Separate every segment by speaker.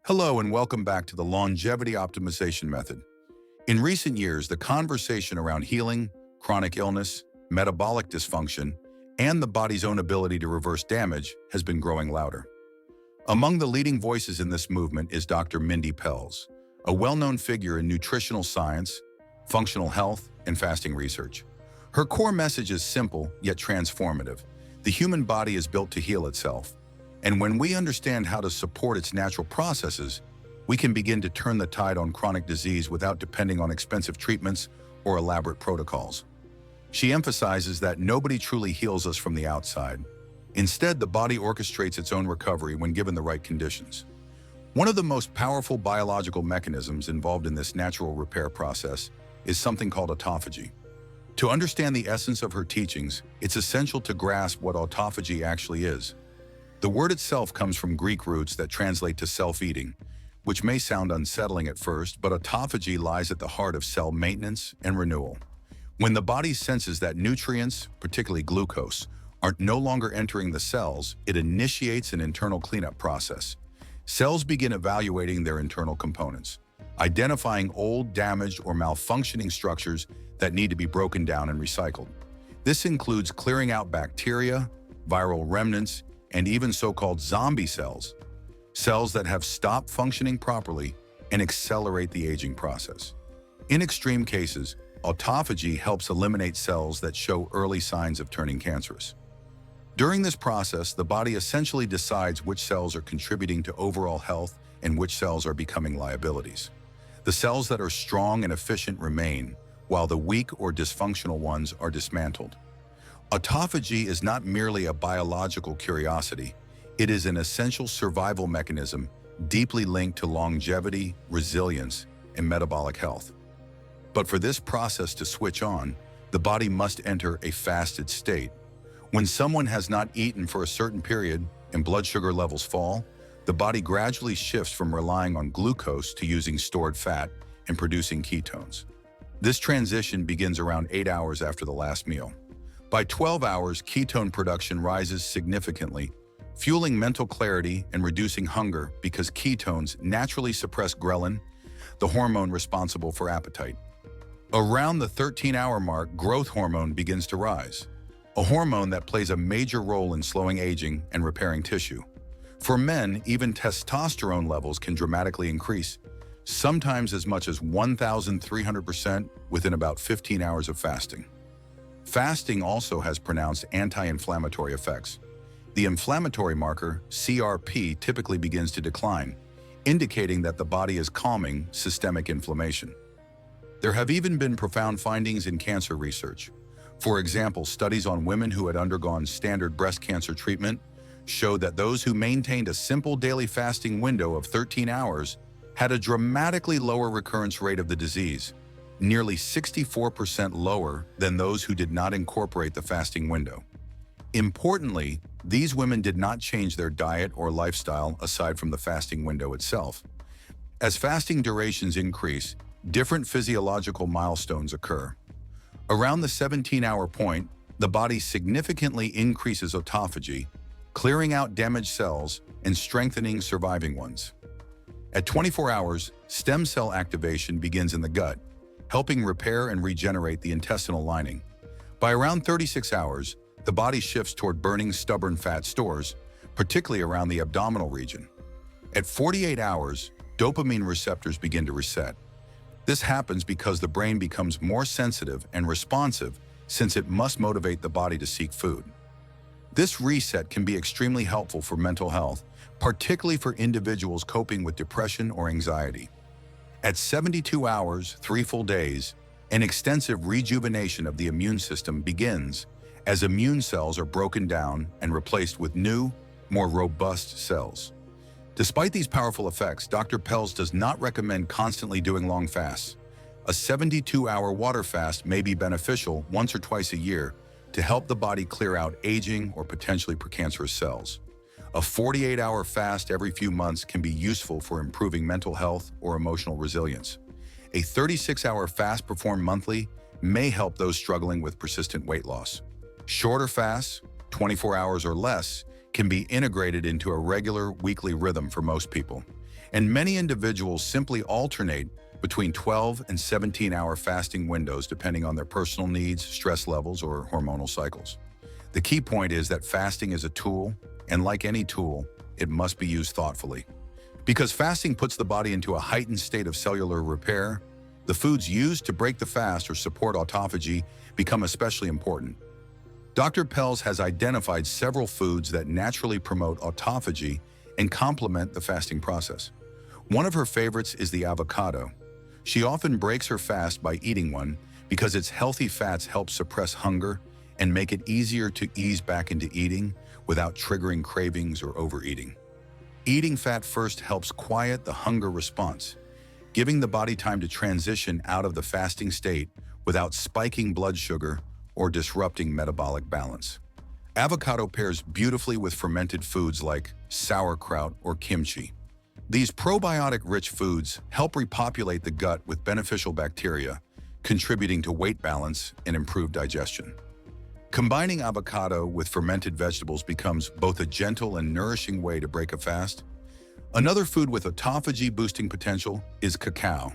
Speaker 1: Hello and welcome back to the Longevity Optimization Method. In recent years, the conversation around healing, chronic illness, metabolic dysfunction, and the body's own ability to reverse damage has been growing louder. Among the leading voices in this movement is Dr. Mindy Pelz, a well-known figure in nutritional science, functional health, and fasting research. Her core message is simple yet transformative. The human body is built to heal itself. And when we understand how to support its natural processes, we can begin to turn the tide on chronic disease without depending on expensive treatments or elaborate protocols. She emphasizes that nobody truly heals us from the outside. Instead, the body orchestrates its own recovery when given the right conditions. One of the most powerful biological mechanisms involved in this natural repair process is something called autophagy. To understand the essence of her teachings, it's essential to grasp what autophagy actually is. The word itself comes from Greek roots that translate to self-eating, which may sound unsettling at first, but autophagy lies at the heart of cell maintenance and renewal. When the body senses that nutrients, particularly glucose, are no longer entering the cells, it initiates an internal cleanup process. Cells begin evaluating their internal components, identifying old, damaged, or malfunctioning structures that need to be broken down and recycled. This includes clearing out bacteria, viral remnants, and even so-called zombie cells, cells that have stopped functioning properly and accelerate the aging process. In extreme cases, autophagy helps eliminate cells that show early signs of turning cancerous. During this process, the body essentially decides which cells are contributing to overall health and which cells are becoming liabilities. The cells that are strong and efficient remain, while the weak or dysfunctional ones are dismantled. Autophagy is not merely a biological curiosity, it is an essential survival mechanism deeply linked to longevity, resilience, and metabolic health. But for this process to switch on, the body must enter a fasted state. When someone has not eaten for a certain period and blood sugar levels fall, the body gradually shifts from relying on glucose to using stored fat and producing ketones. This transition begins around 8 hours after the last meal. By 12 hours, ketone production rises significantly, fueling mental clarity and reducing hunger because ketones naturally suppress ghrelin, the hormone responsible for appetite. Around the 13-hour mark, growth hormone begins to rise, a hormone that plays a major role in slowing aging and repairing tissue. For men, even testosterone levels can dramatically increase, sometimes as much as 1,300% within about 15 hours of fasting. Fasting also has pronounced anti-inflammatory effects. The inflammatory marker, CRP, typically begins to decline, indicating that the body is calming systemic inflammation. There have even been profound findings in cancer research. For example, studies on women who had undergone standard breast cancer treatment showed that those who maintained a simple daily fasting window of 13 hours had a dramatically lower recurrence rate of the disease, nearly 64% lower than those who did not incorporate the fasting window. Importantly, these women did not change their diet or lifestyle aside from the fasting window itself. As fasting durations increase, different physiological milestones occur. Around the 17-hour point, the body significantly increases autophagy, clearing out damaged cells and strengthening surviving ones. At 24 hours, stem cell activation begins in the gut, helping repair and regenerate the intestinal lining. By around 36 hours, the body shifts toward burning stubborn fat stores, particularly around the abdominal region. At 48 hours, dopamine receptors begin to reset. This happens because the brain becomes more sensitive and responsive since it must motivate the body to seek food. This reset can be extremely helpful for mental health, particularly for individuals coping with depression or anxiety. At 72 hours, 3 full days, an extensive rejuvenation of the immune system begins as immune cells are broken down and replaced with new, more robust cells. Despite these powerful effects, Dr. Pelz does not recommend constantly doing long fasts. A 72-hour water fast may be beneficial once or twice a year to help the body clear out aging or potentially precancerous cells. A 48-hour fast every few months can be useful for improving mental health or emotional resilience. A 36-hour fast performed monthly may help those struggling with persistent weight loss. Shorter fasts, 24 hours or less, can be integrated into a regular weekly rhythm for most people. and many individuals simply alternate between 12 and 17-hour fasting windows depending on their personal needs, stress levels, or hormonal cycles. The key point is that fasting is a tool, and like any tool, it must be used thoughtfully. Because fasting puts the body into a heightened state of cellular repair, the foods used to break the fast or support autophagy become especially important. Dr. Pelz has identified several foods that naturally promote autophagy and complement the fasting process. One of her favorites is the avocado. She often breaks her fast by eating one because its healthy fats help suppress hunger and make it easier to ease back into eating without triggering cravings or overeating. Eating fat first helps quiet the hunger response, giving the body time to transition out of the fasting state without spiking blood sugar or disrupting metabolic balance. Avocado pairs beautifully with fermented foods like sauerkraut or kimchi. These probiotic-rich foods help repopulate the gut with beneficial bacteria, contributing to weight balance and improved digestion. Combining avocado with fermented vegetables becomes both a gentle and nourishing way to break a fast. Another food with autophagy-boosting potential is cacao.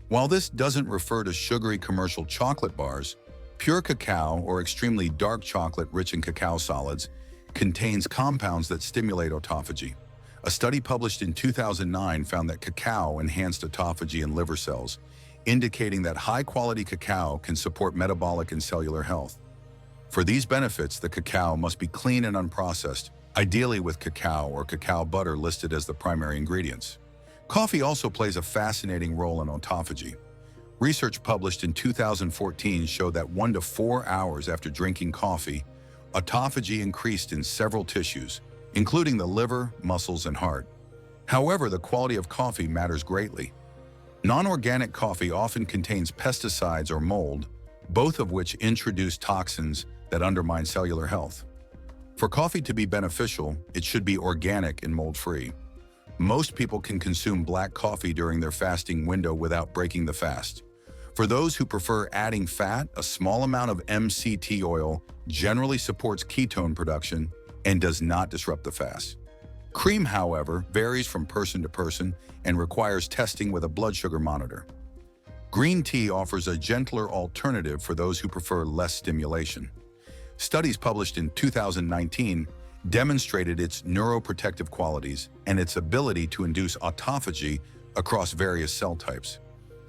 Speaker 1: While this doesn't refer to sugary commercial chocolate bars, pure cacao or extremely dark chocolate rich in cacao solids contains compounds that stimulate autophagy. A study published in 2009 found that cacao enhanced autophagy in liver cells, indicating that high-quality cacao can support metabolic and cellular health. For these benefits, the cacao must be clean and unprocessed, ideally with cacao or cacao butter listed as the primary ingredients. Coffee also plays a fascinating role in autophagy. Research published in 2014 showed that 1 to 4 hours after drinking coffee, autophagy increased in several tissues, including the liver, muscles, and heart. However, the quality of coffee matters greatly. Non-organic coffee often contains pesticides or mold, both of which introduce toxins that undermine cellular health. For coffee to be beneficial, it should be organic and mold-free. Most people can consume black coffee during their fasting window without breaking the fast. For those who prefer adding fat, a small amount of MCT oil generally supports ketone production and does not disrupt the fast. Cream, however, varies from person to person and requires testing with a blood sugar monitor. Green tea offers a gentler alternative for those who prefer less stimulation. Studies published in 2019 demonstrated its neuroprotective qualities and its ability to induce autophagy across various cell types.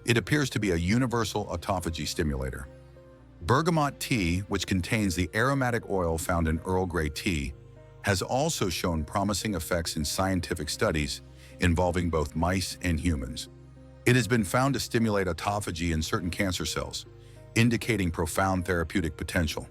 Speaker 1: It appears to be a universal autophagy stimulator. Bergamot tea, which contains the aromatic oil found in Earl Grey tea, has also shown promising effects in scientific studies involving both mice and humans. It has been found to stimulate autophagy in certain cancer cells, indicating profound therapeutic potential.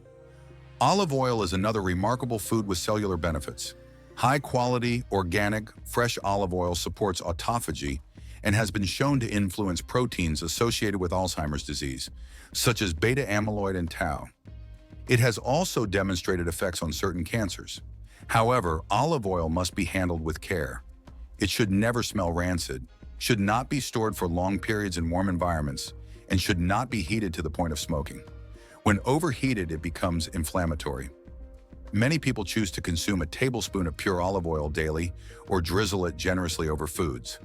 Speaker 1: Olive oil is another remarkable food with cellular benefits. High-quality, organic, fresh olive oil supports autophagy and has been shown to influence proteins associated with Alzheimer's disease, such as beta-amyloid and tau. It has also demonstrated effects on certain cancers. However, olive oil must be handled with care. It should never smell rancid, should not be stored for long periods in warm environments, and should not be heated to the point of smoking. When overheated, it becomes inflammatory. Many people choose to consume a tablespoon of pure olive oil daily or drizzle it generously over foods.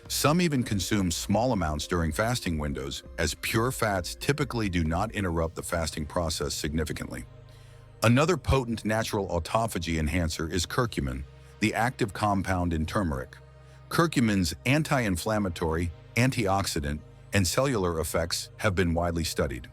Speaker 1: Some even consume small amounts during fasting windows, as pure fats typically do not interrupt the fasting process significantly. Another potent natural autophagy enhancer is curcumin, the active compound in turmeric. Curcumin's anti-inflammatory, antioxidant, and cellular effects have been widely studied.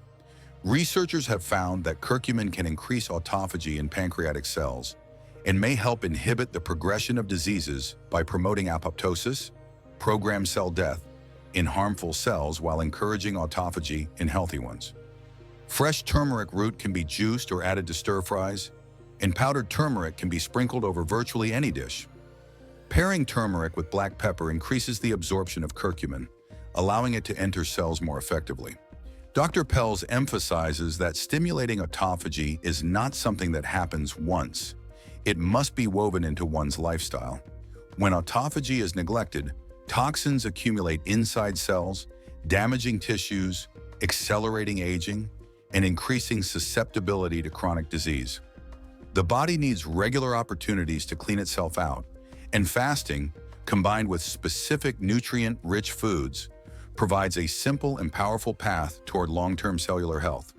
Speaker 1: Researchers have found that curcumin can increase autophagy in pancreatic cells and may help inhibit the progression of diseases by promoting apoptosis, programmed cell death, in harmful cells while encouraging autophagy in healthy ones. Fresh turmeric root can be juiced or added to stir-fries, and powdered turmeric can be sprinkled over virtually any dish. Pairing turmeric with black pepper increases the absorption of curcumin, allowing it to enter cells more effectively. Dr. Pelz emphasizes that stimulating autophagy is not something that happens once. It must be woven into one's lifestyle. When autophagy is neglected, toxins accumulate inside cells, damaging tissues, accelerating aging, and increasing susceptibility to chronic disease. The body needs regular opportunities to clean itself out, and fasting, combined with specific nutrient-rich foods, provides a simple and powerful path toward long-term cellular health.